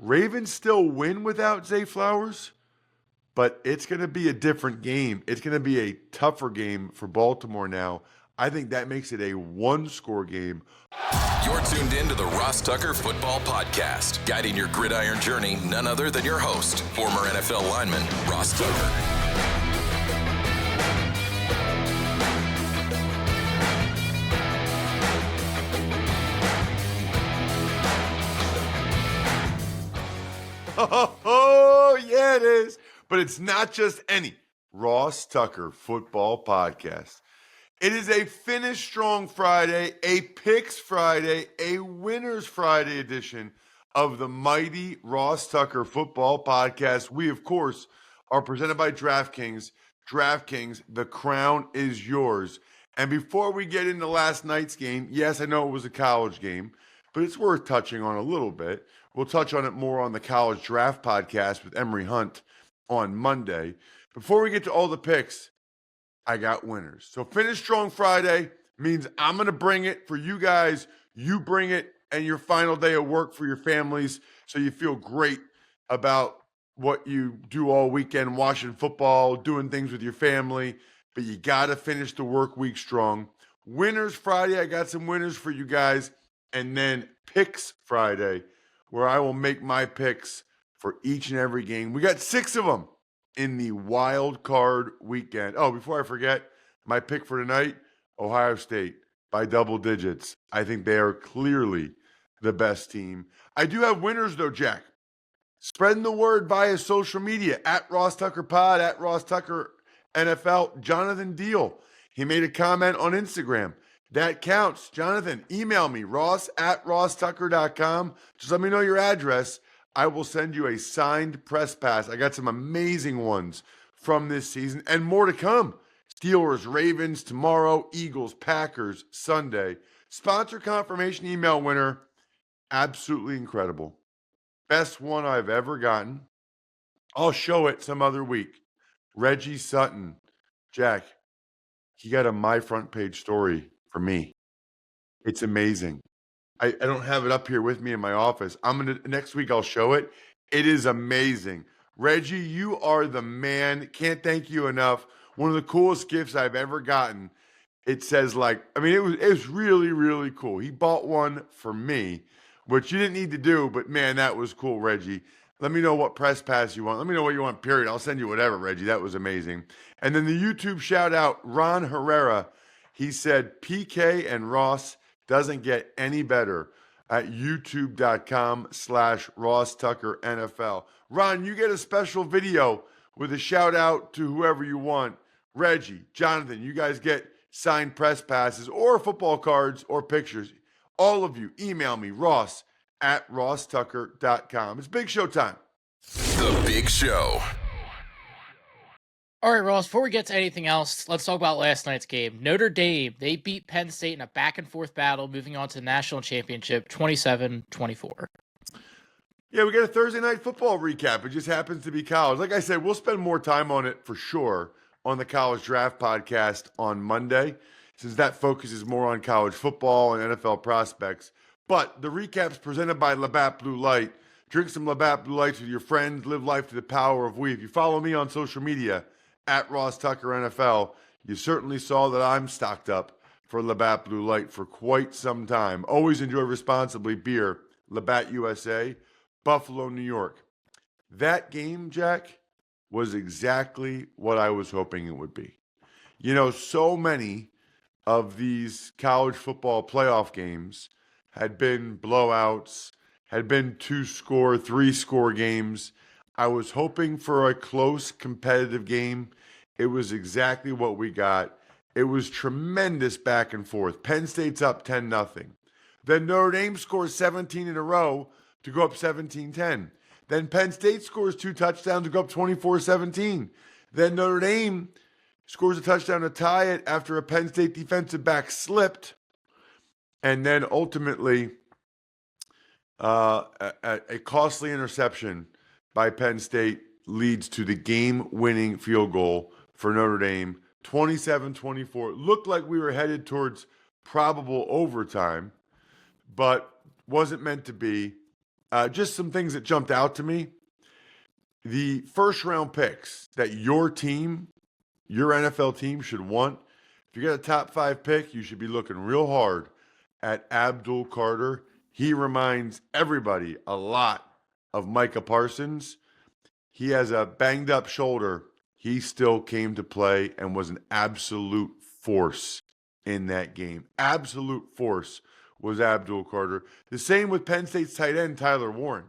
Ravens still win without Zay Flowers, but it's going to be a different game. It's going to be a tougher game for Baltimore now. I think that makes it a one-score game. You're tuned in to the Ross Tucker Football Podcast. Guiding your gridiron journey, none other than your host, former NFL lineman, Ross Tucker. Oh, yeah, it is. But it's not just any Ross Tucker Football Podcast. It is a Finish Strong Friday, a Picks Friday, a Winners Friday edition of the mighty Ross Tucker Football Podcast. We, of course, are presented by DraftKings. DraftKings, the crown is yours. And before we get into last night's game, yes, I know it was a college game, but it's worth touching on a little bit. We'll touch on it more on the College Draft Podcast with Emery Hunt on Monday. Before we get to all the picks, I got winners. So Finish Strong Friday means I'm going to bring it for you guys. You bring it and your final day of work for your families so you feel great about what you do all weekend, watching football, doing things with your family. But you got to finish the work week strong. Winners Friday, I got some winners for you guys. And then Picks Friday, where I will make my picks for each and every game. We got 6 of them in the wild card weekend. Oh, before I forget, my pick for tonight, Ohio State by double digits. I think they are clearly the best team. I do have winners though, Jack. Spreading the word via social media, at Ross Tucker Pod, at Ross Tucker NFL. Jonathan Deal, he made a comment on Instagram. That counts. Jonathan, email me, ross@rosstucker.com. Just let me know your address. I will send you a signed press pass. I got some amazing ones from this season and more to come. Steelers, Ravens tomorrow, Eagles, Packers Sunday. Sponsor confirmation email winner. Absolutely incredible. Best one I've ever gotten. I'll show it some other week. Reggie Sutton. Jack, he got a My Front Page story for me. It's amazing. I don't have it up here with me in my office. Next week I'll show it. It is amazing. Reggie, you are the man. Can't thank you enough. One of the coolest gifts I've ever gotten. It says it was really, really cool. He bought one for me, which you didn't need to do, but man, that was cool, Reggie. Let me know what press pass you want. Let me know what you want, period. I'll send you whatever, Reggie. That was amazing. And then the YouTube shout out, Ron Herrera. He said, PK and Ross doesn't get any better at youtube.com/Ross Tucker NFL. Ron, you get a special video with a shout out to whoever you want. Reggie, Jonathan, you guys get signed press passes or football cards or pictures. All of you, email me, ross@rosstucker.com. It's Big Show time. The Big Show. All right, Ross, before we get to anything else, let's talk about last night's game. Notre Dame, they beat Penn State in a back-and-forth battle, moving on to the national championship, 27-24. Yeah, we got a Thursday night football recap. It just happens to be college. Like I said, we'll spend more time on it for sure on the College Draft Podcast on Monday, since that focuses more on college football and NFL prospects. But the recap's presented by Labatt Blue Light. Drink some Labatt Blue Lights with your friends. Live life to the power of we. If you follow me on social media, at Ross Tucker NFL, you certainly saw that I'm stocked up for Labatt Blue Light for quite some time. Always enjoy responsibly beer. Labatt USA, Buffalo, New York. That game, Jack, was exactly what I was hoping it would be. You know, so many of these college football playoff games had been blowouts, had been 2-score, 3-score games. I was hoping for a close, competitive game. It was exactly what we got. It was tremendous back and forth. Penn State's up 10-0. Then Notre Dame scores 17 in a row to go up 17-10. Then Penn State scores 2 touchdowns to go up 24-17. Then Notre Dame scores a touchdown to tie it after a Penn State defensive back slipped. And then ultimately, a costly interception by Penn State leads to the game-winning field goal for Notre Dame, 27-24. Looked like we were headed towards probable overtime, but wasn't meant to be. just some things that jumped out to me. The first round picks that your team, your NFL team should want. If you got a top 5 pick, you should be looking real hard at Abdul Carter. He reminds everybody a lot of Micah Parsons. He has a banged up shoulder. He still came to play and was an absolute force in that game. Absolute force was Abdul Carter. The same with Penn State's tight end, Tyler Warren.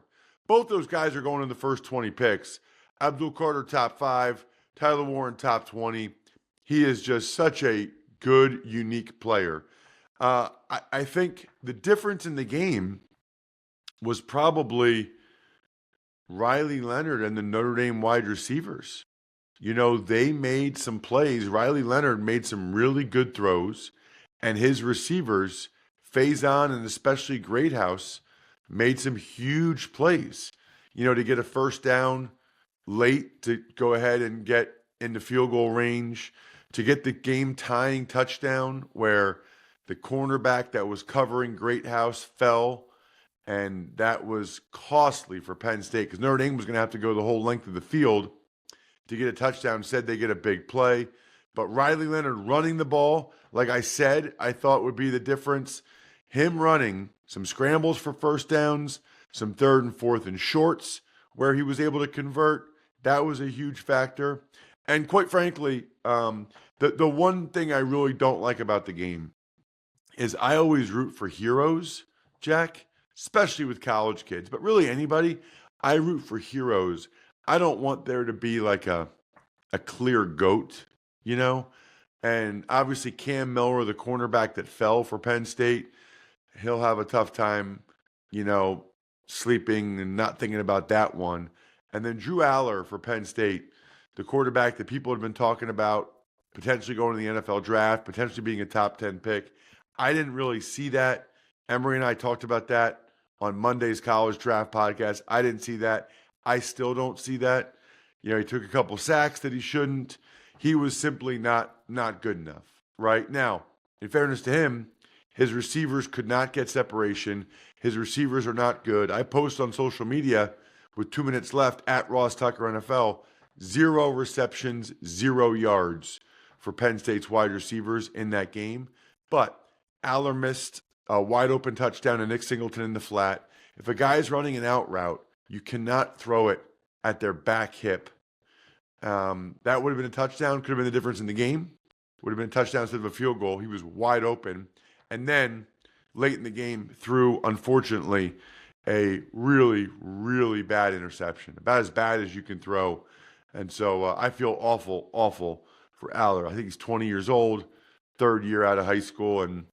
Both those guys are going in the first 20 picks. Abdul Carter, top 5. Tyler Warren, top 20. He is just such a good, unique player. I think the difference in the game was probably Riley Leonard and the Notre Dame wide receivers. They made some plays. Riley Leonard made some really good throws, and his receivers, Faison and especially Greathouse, made some huge plays, to get a first down late to go ahead and get into field goal range, to get the game-tying touchdown where the cornerback that was covering Greathouse fell, and that was costly for Penn State because Notre Dame was going to have to go the whole length of the field to get a touchdown. Said they get a big play. But Riley Leonard running the ball, like I said, I thought would be the difference. Him running some scrambles for first downs, some 3rd and 4th and shorts where he was able to convert, that was a huge factor. And quite frankly, the one thing I really don't like about the game is I always root for heroes, Jack, especially with college kids, but really anybody. I root for heroes. I don't want there to be like a clear GOAT, And obviously Cam Miller, the cornerback that fell for Penn State, he'll have a tough time, sleeping and not thinking about that one. And then Drew Aller for Penn State, the quarterback that people have been talking about potentially going to the NFL draft, potentially being a top 10 pick. I didn't really see that. Emory and I talked about that on Monday's college draft podcast. I didn't see that. I still don't see that. He took a couple sacks that he shouldn't. He was simply not good enough. Right now, in fairness to him, his receivers could not get separation. His receivers are not good. I post on social media with 2 minutes left at Ross Tucker NFL, 0 receptions, 0 yards for Penn State's wide receivers in that game. But Aller missed a wide open touchdown to Nick Singleton in the flat. If a guy's running an out route, you cannot throw it at their back hip. That would have been a touchdown, could have been the difference in the game. Would have been a touchdown instead of a field goal. He was wide open. And then late in the game threw, unfortunately, a really, really bad interception. About as bad as you can throw. And so I feel awful for Aller. I think he's 20 years old, 3rd year out of high school, and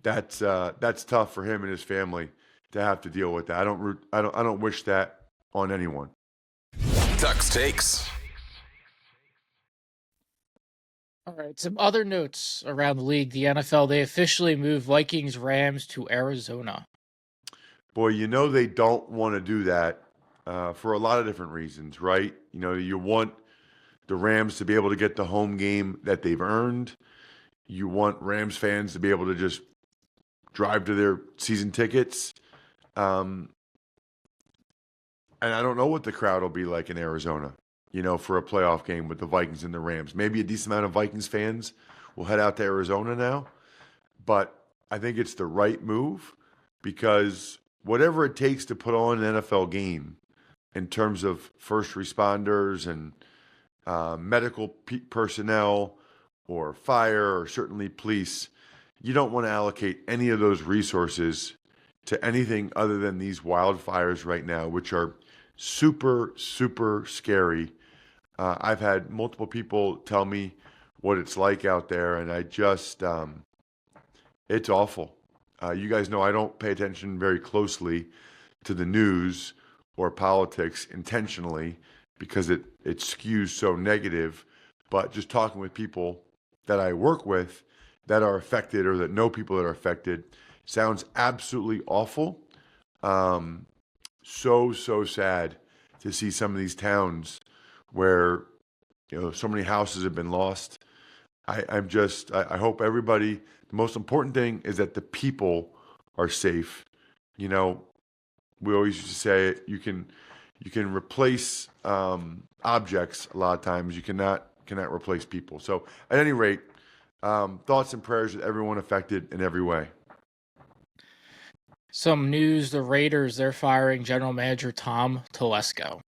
that's tough for him and his family to have to deal with that. I don't wish that on anyone. Tuck's takes. All right, some other notes around the league. The NFL, they officially moved Vikings Rams to Arizona. Boy, they don't want to do that for a lot of different reasons, right? You want the Rams to be able to get the home game that they've earned. You want Rams fans to be able to just drive to their season tickets. And I don't know what the crowd will be like in Arizona, for a playoff game with the Vikings and the Rams. Maybe a decent amount of Vikings fans will head out to Arizona now. But I think it's the right move because whatever it takes to put on an NFL game in terms of first responders and medical personnel or fire or certainly police, you don't want to allocate any of those resources to anything other than these wildfires right now, which are super, super scary. I've had multiple people tell me what it's like out there, and I just, it's awful. You guys know I don't pay attention very closely to the news or politics intentionally because it skews so negative. But just talking with people that I work with that are affected or that know people that are affected sounds absolutely awful. So sad to see some of these towns where so many houses have been lost. I hope everybody. The most important thing is that the people are safe. we always used to say it, you can replace objects a lot of times. You cannot replace people. So at any rate, thoughts and prayers with everyone affected in every way. Some news, the Raiders, they're firing general manager Tom Telesco.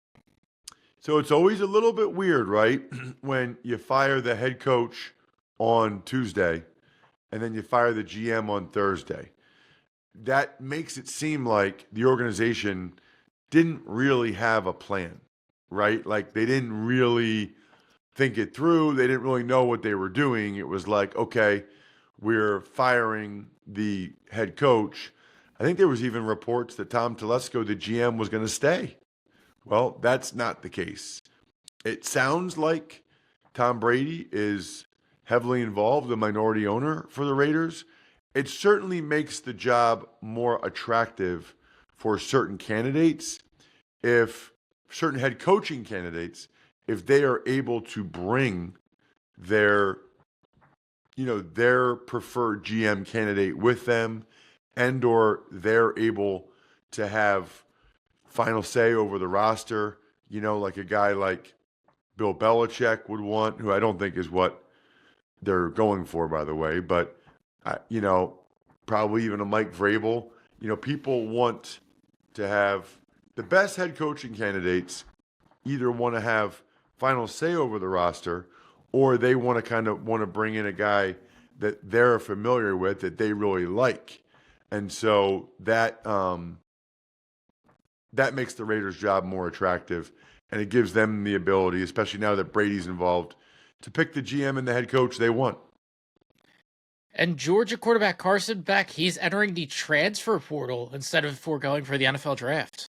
So it's always a little bit weird, right? When you fire the head coach on Tuesday and then you fire the GM on Thursday. That makes it seem like the organization didn't really have a plan, right? Like they didn't really think it through. They didn't really know what they were doing. It was like, okay, we're firing the head coach. I think there was even reports that Tom Telesco, the GM, was going to stay. Well, that's not the case. It sounds like Tom Brady is heavily involved, the minority owner for the Raiders. It certainly makes the job more attractive for certain candidates, if certain head coaching candidates, if they are able to bring their preferred GM candidate with them, and or they're able to have final say over the roster, like a guy like Bill Belichick would want, who I don't think is what they're going for, by the way, but, probably even a Mike Vrabel. People want to have the best head coaching candidates either want to have final say over the roster, or they want to bring in a guy that they're familiar with, that they really like. And so that makes the Raiders' job more attractive, and it gives them the ability, especially now that Brady's involved, to pick the GM and the head coach they want. And Georgia quarterback Carson Beck, he's entering the transfer portal instead of foregoing for the NFL draft.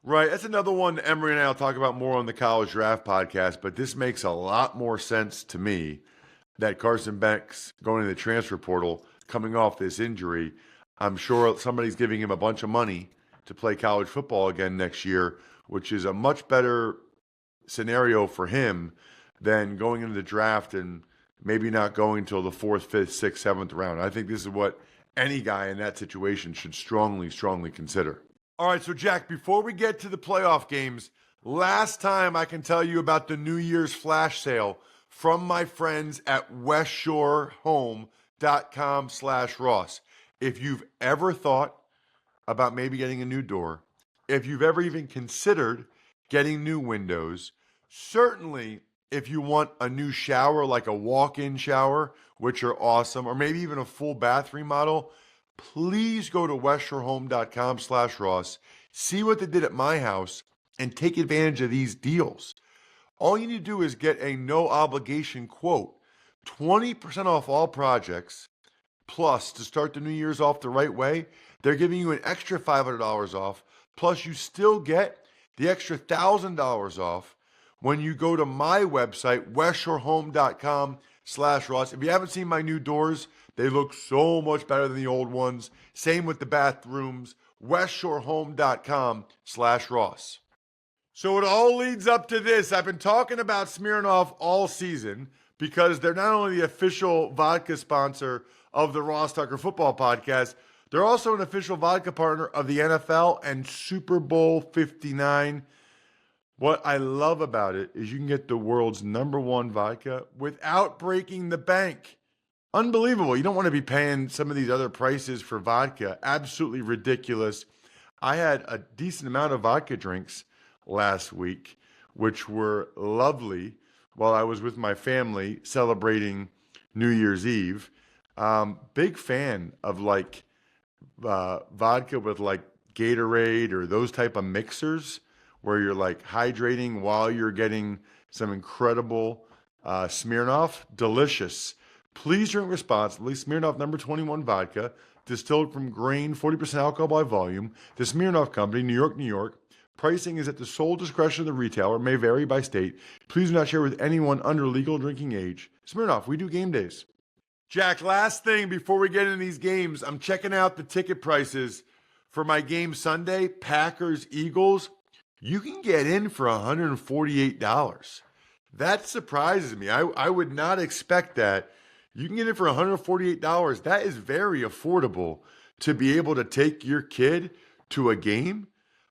Right. That's another one Emery and I will talk about more on the College Draft podcast, but this makes a lot more sense to me that Carson Beck's going to the transfer portal coming off this injury. I'm sure somebody's giving him a bunch of money to play college football again next year, which is a much better scenario for him than going into the draft and maybe not going until the 4th, 5th, 6th, 7th round. I think this is what any guy in that situation should strongly, strongly consider. All right, so Jack, before we get to the playoff games, last time I can tell you about the New Year's flash sale from my friends at westshorehome.com/Ross. If you've ever thought about maybe getting a new door, if you've ever even considered getting new windows, certainly if you want a new shower, like a walk-in shower, which are awesome, or maybe even a full bath remodel, please go to westshorehome.com/Ross, see what they did at my house, and take advantage of these deals. All you need to do is get a no-obligation quote, 20% off all projects, plus to start the New Year's off the right way, they're giving you an extra $500 off, plus you still get the extra $1,000 off when you go to my website, westshorehome.com/Ross. If you haven't seen my new doors, they look so much better than the old ones. Same with the bathrooms, westshorehome.com/Ross. So it all leads up to this. I've been talking about Smirnoff all season because they're not only the official vodka sponsor of the Ross Tucker Football Podcast, they're also an official vodka partner of the NFL and Super Bowl 59. What I love about it is you can get the world's #1 vodka without breaking the bank. Unbelievable. You don't want to be paying some of these other prices for vodka. Absolutely ridiculous. I had a decent amount of vodka drinks last week, which were lovely while I was with my family celebrating New Year's Eve. Big fan of vodka with Gatorade or those type of mixers where you're hydrating while you're getting some incredible Smirnoff. Delicious. Please drink responsibly. Smirnoff #21 vodka, distilled from grain, 40% alcohol by volume. The Smirnoff Company, New York, New York. Pricing is at the sole discretion of the retailer, may vary by state. Please do not share with anyone under legal drinking age. Smirnoff, we do game days. Jack, last thing before we get into these games, I'm checking out the ticket prices for my game Sunday, Packers-Eagles. You can get in for $148. That surprises me. I would not expect that. You can get in for $148. That is very affordable to be able to take your kid to a game.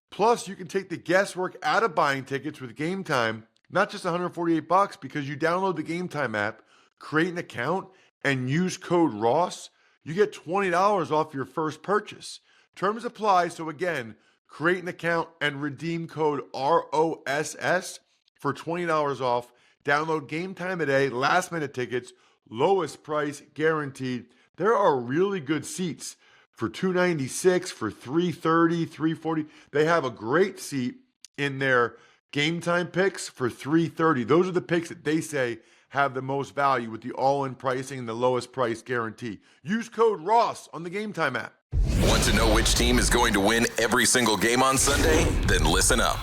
Plus, you can take the guesswork out of buying tickets with Game Time, not just $148 because you download the Game Time app, create an account, and use code Ross. You get $20 off your first purchase. Terms apply. So again, create an account and redeem code ROSS for $20 off. Download Game Time today. Last minute tickets, lowest price guaranteed. There are really good seats for $296, for $330, $340. They have a great seat in their Game Time picks for $330. Those are the picks that they say have the most value with the all-in pricing and the lowest price guarantee. Use code Ross on the Game Time app. Want to know which team is going to win every single game on Sunday? Then listen up.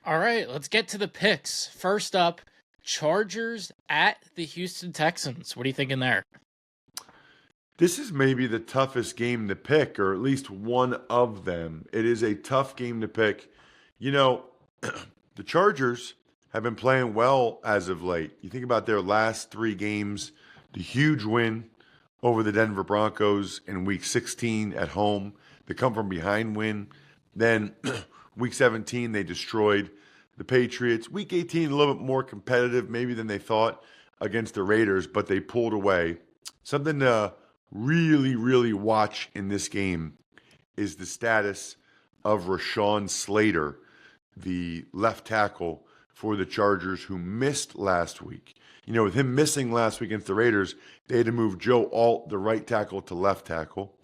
All right, let's get to the picks. First up, Chargers at the Houston Texans. What are you thinking there? This is maybe the toughest game to pick, or at least one of them. It is a tough game to pick. You know, the Chargers have been playing well as of late. You think about their last 3 games, the huge win over the Denver Broncos in Week 16 at home, the come-from-behind win. Then Week 17, they destroyed the Patriots. Week 18, a little bit more competitive maybe than they thought against the Raiders, but they pulled away. Something to really, really watch in this game is the status of Rashawn Slater, the left tackle for the Chargers who missed last week. You know, with him missing last week against the Raiders, they had to move Joe Alt, the right tackle, to left tackle.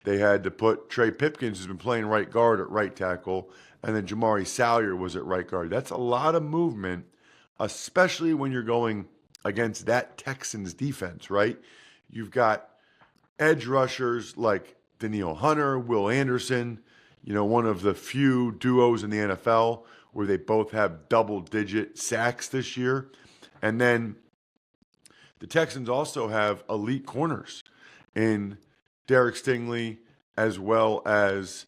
They had to put Trey Pipkins, who's been playing right guard, at right tackle, and then Jamari Salyer was at right guard. That's a lot of movement, especially when you're going against that Texans defense, right? You've got edge rushers like Danielle Hunter, Will Anderson, you know, one of the few duos in the NFL where they both have double-digit sacks this year. And then the Texans also have elite corners in Derek Stingley as well as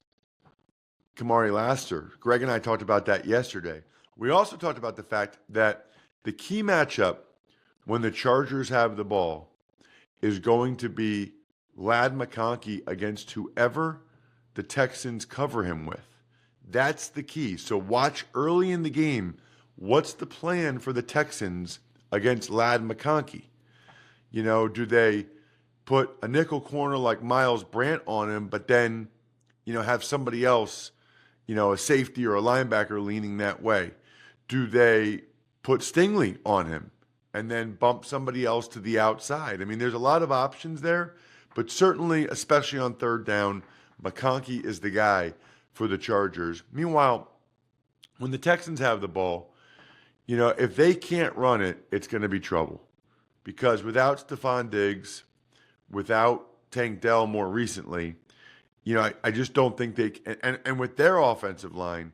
Kamari Laster. Greg and I talked about that yesterday. We also talked about the fact that the key matchup when the Chargers have the ball is going to be Ladd McConkey against whoever the Texans cover him with. That's the key. So watch early in the game. What's the plan for the Texans against Ladd McConkey? You know, do they put a nickel corner like Miles Brandt on him, but then, you know, have somebody else, you know, a safety or a linebacker leaning that way? Do they put Stingley on him and then bump somebody else to the outside? I mean, there's a lot of options there. But certainly, especially on third down, McConkey is the guy for the Chargers. Meanwhile, when the Texans have the ball, you know, if they can't run it, it's going to be trouble. Because without Stephon Diggs, without Tank Dell more recently, you know, I just don't think they can. And with their offensive line,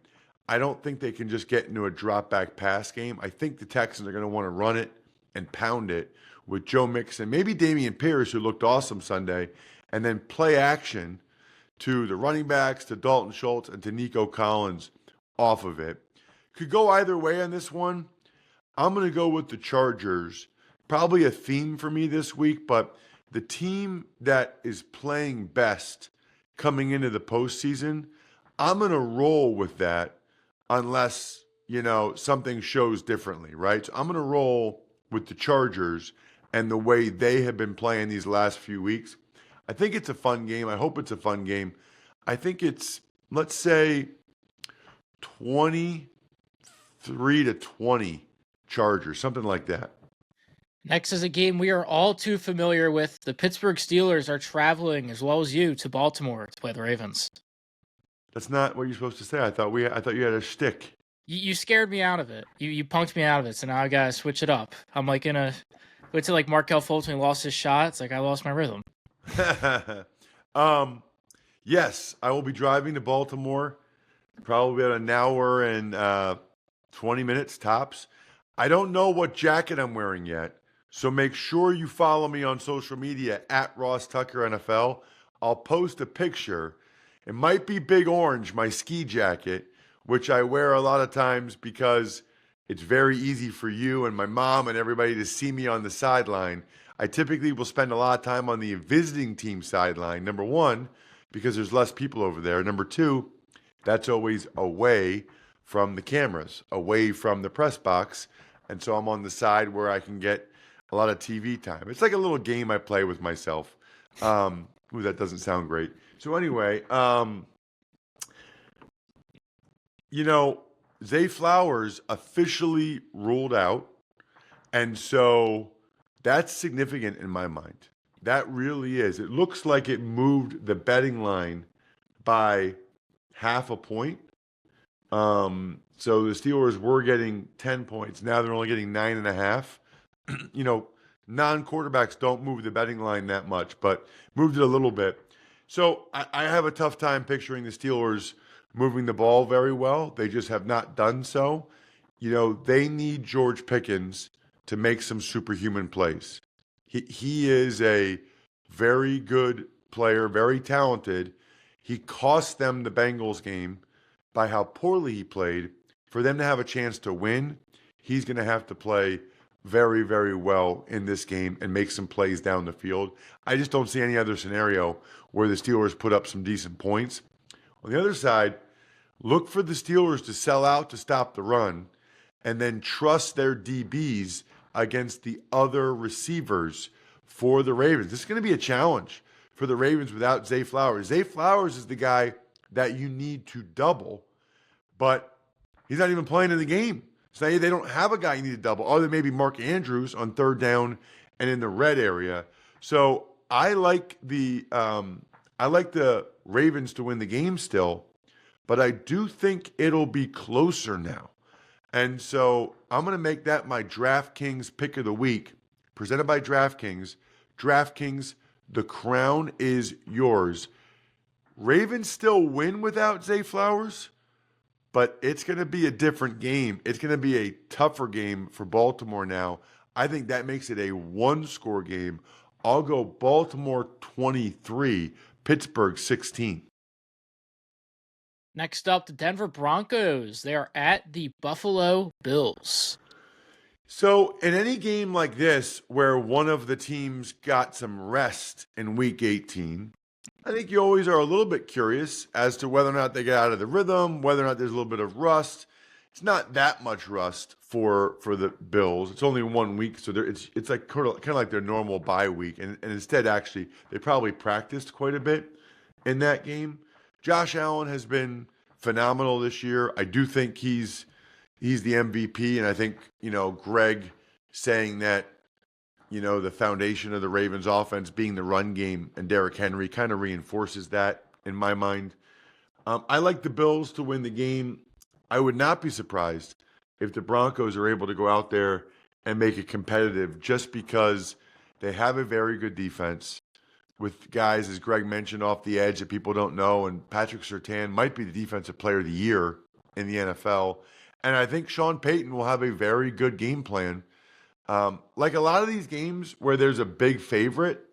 I don't think they can just get into a drop-back pass game. I think the Texans are going to want to run it and pound it with Joe Mixon, maybe Dameon Pierce, who looked awesome Sunday, and then play action to the running backs, to Dalton Schultz, and to Nico Collins off of it. Could go either way on this one. I'm going to go with the Chargers. Probably a theme for me this week, but the team that is playing best coming into the postseason, I'm going to roll with that unless, you know, something shows differently, right? So I'm going to roll with the Chargers and the way they have been playing these last few weeks. I think it's a fun game. I hope it's a fun game. I think it's, let's say, 23-20 Chargers, something like that. Next is a game we are all too familiar with. The Pittsburgh Steelers are traveling, as well as you, to Baltimore to play the Ravens. That's not what you're supposed to say. I thought you had a shtick. You scared me out of it. You punked me out of it, so now I gotta switch it up. I'm like in a... It's like Markelle Fultz when he lost his shot. It's like I lost my rhythm. Yes, I will be driving to Baltimore, probably about an hour and 20 minutes tops. I don't know what jacket I'm wearing yet, so make sure you follow me on social media at Ross Tucker NFL. I'll post a picture. It might be Big Orange, my ski jacket, which I wear a lot of times because it's very easy for you and my mom and everybody to see me on the sideline. I typically will spend a lot of time on the visiting team sideline. Number one, because there's less people over there. Number two, that's always away from the cameras, away from the press box. And so I'm on the side where I can get a lot of TV time. It's like a little game I play with myself. Ooh, that doesn't sound great. So anyway, Zay Flowers officially ruled out. And so that's significant in my mind. That really is. It looks like it moved the betting line by half a point. So the Steelers were getting 10 points. Now they're only getting 9.5. Non-quarterbacks don't move the betting line that much, but moved it a little bit. So I have a tough time picturing the Steelers moving the ball very well. They just have not done so. They need George Pickens to make some superhuman plays. He is a very good player, very talented. He cost them the Bengals game by how poorly he played. For them to have a chance to win, he's going to have to play very, very well in this game and make some plays down the field. I just don't see any other scenario where the Steelers put up some decent points. On the other side, look for the Steelers to sell out to stop the run and then trust their DBs against the other receivers for the Ravens. This is going to be a challenge for the Ravens without Zay Flowers. Zay Flowers is the guy that you need to double, but he's not even playing in the game. So they don't have a guy you need to double, other than maybe Mark Andrews on third down and in the red area. So I like the Ravens to win the game still, but I do think it'll be closer now. And so I'm going to make that my DraftKings pick of the week, presented by DraftKings. DraftKings, the crown is yours. Ravens still win without Zay Flowers, but it's going to be a different game. It's going to be a tougher game for Baltimore now. I think that makes it a one-score game. I'll go Baltimore 23, Pittsburgh 16. Next up, the Denver Broncos. They are at the Buffalo Bills. So in any game like this where one of the teams got some rest in Week 18, I think you always are a little bit curious as to whether or not they get out of the rhythm, whether or not there's a little bit of rust. It's not that much rust for the Bills. It's only 1 week, so it's like kind of like their normal bye week. And instead, actually, they probably practiced quite a bit in that game. Josh Allen has been phenomenal this year. I do think he's the MVP, and I think, Greg saying that, the foundation of the Ravens offense being the run game and Derrick Henry kind of reinforces that in my mind. I like the Bills to win the game. I would not be surprised if the Broncos are able to go out there and make it competitive just because they have a very good defense with guys, as Greg mentioned, off the edge that people don't know. And Patrick Surtain might be the defensive player of the year in the NFL. And I think Sean Payton will have a very good game plan. Like a lot of these games where there's a big favorite,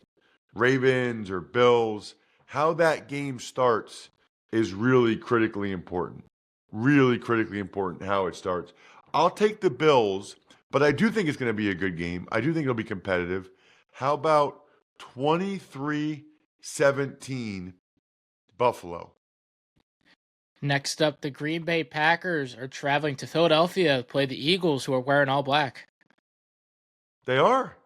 Ravens or Bills, how that game starts is really critically important. Really critically important how it starts. I'll take the Bills, but I do think it's going to be a good game. I do think it'll be competitive. How about 23-17 Buffalo? Next up, the Green Bay Packers are traveling to Philadelphia to play the Eagles, who are wearing all black. They are?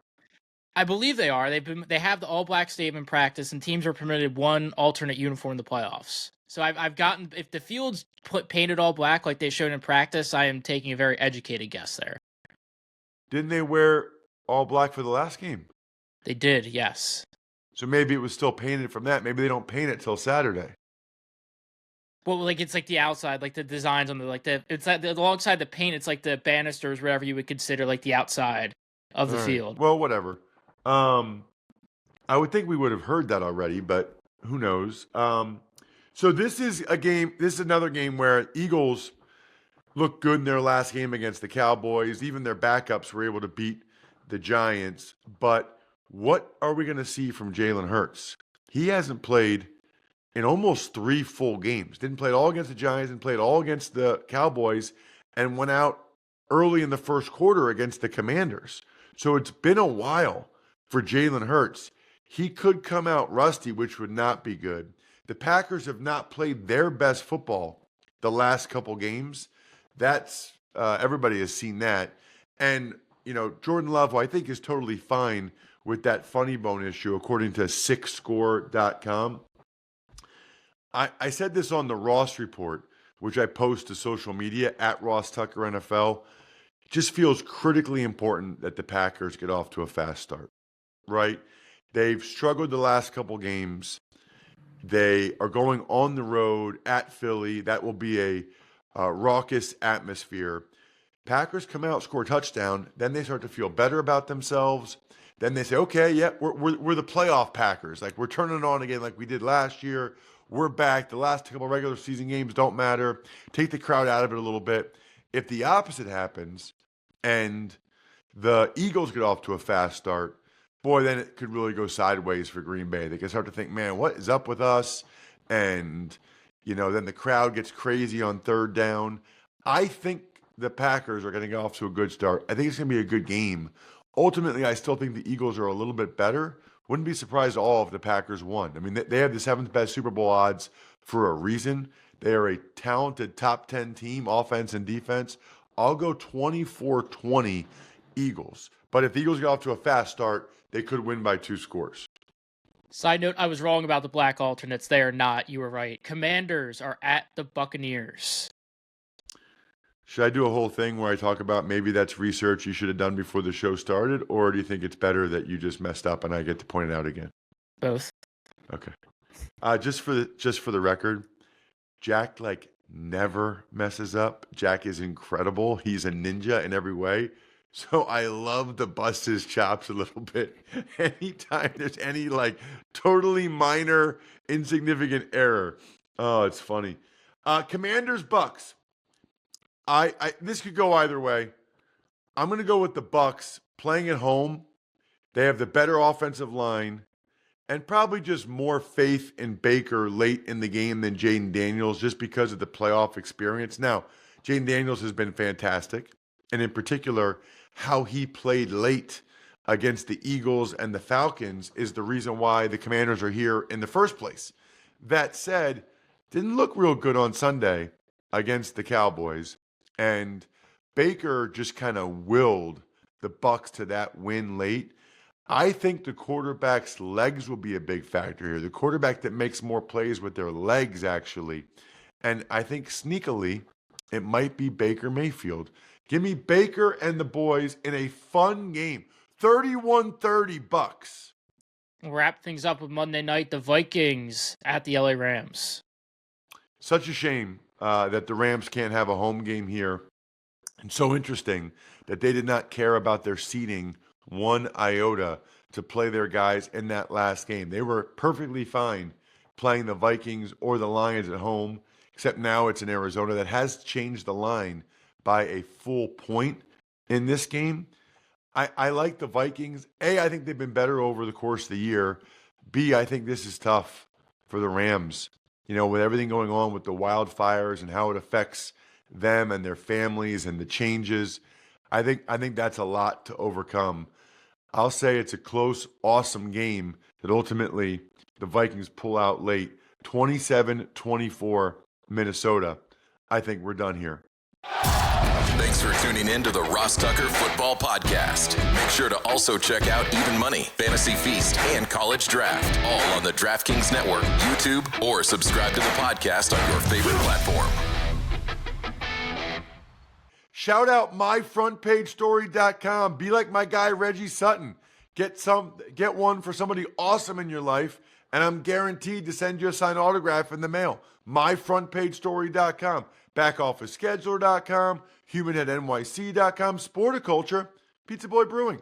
I believe they are. They have the all black statement practice, and teams are permitted one alternate uniform in the playoffs. So I've gotten, if the field's painted all black like they showed in practice, I am taking a very educated guess there. Didn't they wear all black for the last game? They did, yes. So maybe it was still painted from that. Maybe they don't paint it till Saturday. Well, like it's like the outside, like the designs on it's like alongside the paint. It's like the banisters, whatever you would consider like the outside of the field. Well, whatever. I would think we would have heard that already, but who knows? So this is a game. This is another game where Eagles looked good in their last game against the Cowboys. Even their backups were able to beat the Giants. But what are we going to see from Jalen Hurts? He hasn't played in almost 3 full games. Didn't play it all against the Giants and played all against the Cowboys and went out early in the first quarter against the Commanders. So it's been a while for Jalen Hurts. He could come out rusty, which would not be good. The Packers have not played their best football the last couple games. That's everybody has seen that. And, Jordan Love, who I think is totally fine with that funny bone issue, according to sixscore.com. I said this on the Ross Report, which I post to social media at Ross Tucker NFL. It just feels critically important that the Packers get off to a fast start, right? They've struggled the last couple games. They are going on the road at Philly. That will be a raucous atmosphere. Packers come out, score a touchdown. Then they start to feel better about themselves. Then they say, okay, yeah, we're the playoff Packers. Like, we're turning it on again like we did last year. We're back. The last couple regular season games don't matter. Take the crowd out of it a little bit. If the opposite happens and the Eagles get off to a fast start, boy, then it could really go sideways for Green Bay. They can start to think, man, what is up with us? And, then the crowd gets crazy on third down. I think the Packers are going to get off to a good start. I think it's going to be a good game. Ultimately, I still think the Eagles are a little bit better. Wouldn't be surprised at all if the Packers won. I mean, they have the 7th best Super Bowl odds for a reason. They are a talented top 10 team, offense and defense. I'll go 24-20 Eagles. But if the Eagles get off to a fast start, they could win by 2 scores. Side note, I was wrong about the black alternates. They are not. You were right. Commanders are at the Buccaneers. Should I do a whole thing where I talk about maybe that's research you should have done before the show started, or do you think it's better that you just messed up and I get to point it out again? Both. Okay. Just for the record, Jack never messes up. Jack is incredible. He's a ninja in every way. So I love to bust his chops a little bit anytime there's any totally minor, insignificant error. Oh, it's funny. Commanders Bucks. This could go either way. I'm going to go with the Bucks playing at home. They have the better offensive line and probably just more faith in Baker late in the game than Jaden Daniels just because of the playoff experience. Now, Jaden Daniels has been fantastic, and in particular, how he played late against the Eagles and the Falcons is the reason why the Commanders are here in the first place. That said, didn't look real good on Sunday against the Cowboys. And Baker just kind of willed the Bucks to that win late. I think the quarterback's legs will be a big factor here. The quarterback that makes more plays with their legs, actually. And I think sneakily, it might be Baker Mayfield. Give me Baker and the boys in a fun game. 31-30 Bucks. We'll wrap things up with Monday night, the Vikings at the LA Rams. Such a shame that the Rams can't have a home game here. And so interesting that they did not care about their seeding one iota to play their guys in that last game. They were perfectly fine playing the Vikings or the Lions at home, except now it's in Arizona. That has changed the line by a full point in this game. I like the Vikings. A, I think they've been better over the course of the year. B, I think this is tough for the Rams. With everything going on with the wildfires and how it affects them and their families and the changes, I think that's a lot to overcome. I'll say it's a close, awesome game that ultimately the Vikings pull out late. 27-24 Minnesota. I think we're done here. Thanks for tuning in to the Ross Tucker Football Podcast. Make sure to also check out Even Money, Fantasy Feast, and College Draft, all on the DraftKings Network, YouTube, or subscribe to the podcast on your favorite platform. Shout out myfrontpagestory.com. Be like my guy Reggie Sutton. Get one for somebody awesome in your life, and I'm guaranteed to send you a signed autograph in the mail. myfrontpagestory.com. Backofficescheduler.com, humanheadnyc.com, Sporticulture, Pizza Boy Brewing.